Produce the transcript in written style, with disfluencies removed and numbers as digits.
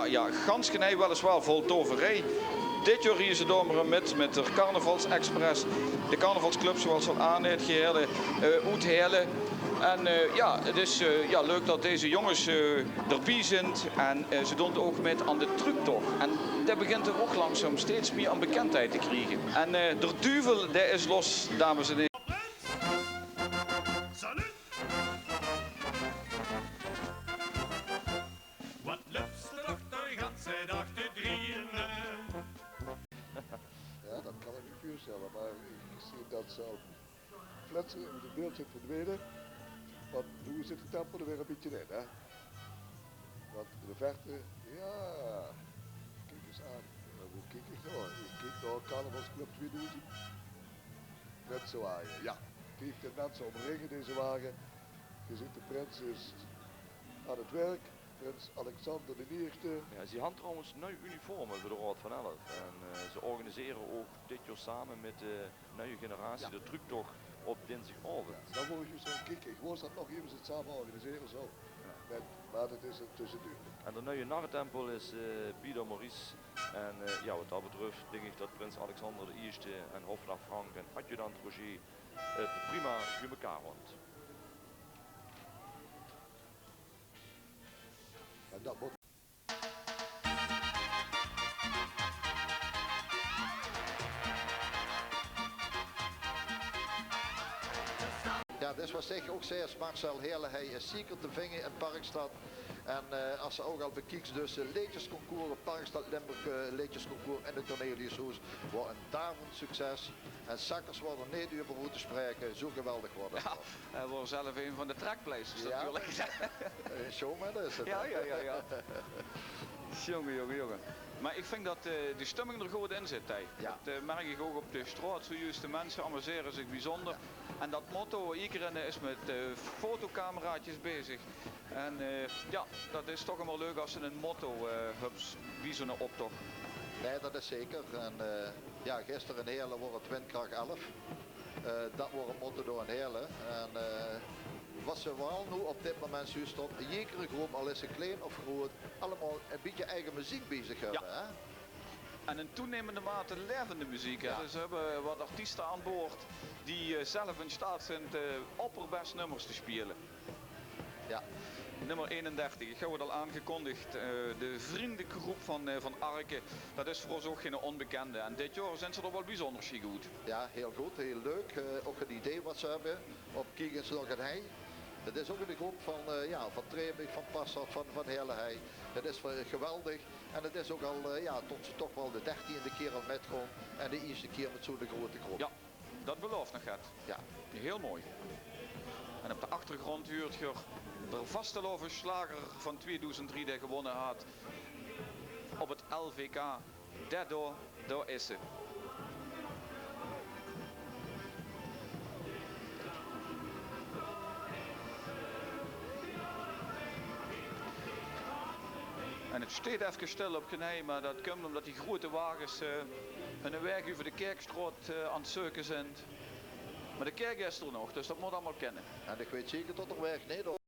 Ja. Gansgenij weliswaar vol toverij. Dit jaar hier ze door met de Carnavalsexpress. De carnavalsclub zoals al aan het gehele, Oethelen. En het is leuk dat deze jongens erbij zijn. En ze doen ook met aan de tructocht. En dat begint er ook langzaam steeds meer aan bekendheid te krijgen. En de duivel, dat is los, dames en heren. Ja, dat kan ik me voorstellen, maar ik zie dat ze al flitsen in het beeld zit verdwenen. Want nu zit de tempo er weer een beetje in, hè? Want in de verte, ja, kijk eens aan. Hoe kijk ik nou? Ik kijk naar Carnavalsclub 2000. Net zo waaien, ja. Kijk de mensen omringen deze wagen. Je ziet de prins is aan het werk. Prins Alexander IX. Ja, ze hebben trouwens nieuwe uniformen voor de Raad van Elf. En ze organiseren ook dit jaar samen met de nieuwe generatie de tructocht op dinsdagavond. Ja, dan word je zo kijken. Ik wist dat nog even het samen organiseren zo. Ja. Maar dat is een tussenduur. En de nieuwe narrentempel is Bieder Maurice. En wat dat betreft denk ik dat prins Alexander I en hofraad Frank en adjudant Roger het prima bij elkaar want. En dat moet... Ja, dit was echt ook zeer Marcel Heerle. Hij is zeker te vingen in Parkstad. En als ze ook al bekijkt, dus leedjesconcours, Parkstad Limburg leedjesconcours en de toneel wordt een davend succes. En Sakkers worden niet over hoe te spreken, zo geweldig worden. Ja, hij wordt zelf een van de trackplaces natuurlijk. Showman is het. Ja. Jongen. Maar ik vind dat de stemming er goed in zit. Ja. Dat merk ik ook op de straat. Zojuist de mensen amuseren zich bijzonder. En dat motto, iedereen is met fotocameraatjes bezig. En dat is toch wel leuk als ze een motto hebben wie zo'n optocht. Nee, dat is zeker. En gisteren in Heerlen wordt het windkracht 11. Dat wordt een motto door een Heerlen. En wat ze wel nu op dit moment juist op, jekere groep, al is ze klein of groot, allemaal een beetje eigen muziek bezig hebben. Ja. Hè? En in toenemende mate levende muziek. Ja. Dus we hebben wat artiesten aan boord die zelf in staat zijn opperbest nummers te spelen. Ja. Nummer 31, ik heb het al aangekondigd, de vriendengroep van Arke, dat is voor ons ook geen onbekende. En dit jaar zijn ze er wel bijzonder goed. Ja, heel goed, heel leuk. Ook het idee wat ze hebben op Kiegens Loggernij. Het is ook een groep van Treebig, van Passat, van Heerlehei. Het is geweldig en het is ook al tot ze toch wel de 13e keer al met gewoon en de eerste keer met zo'n grote groep. Ja, dat belooft nog het. Ja. Heel mooi. En op de achtergrond huurt je de vastelovende slager van 2003 die gewonnen had op het LVK. Daar is ze. En het staat even stil op Genij, maar dat komt omdat die grote wagens hun weg over de Kerkstraat aan het zoeken zijn. Maar de kerk is er nog, dus dat moet allemaal kennen. En ik weet zeker tot er weg, nee.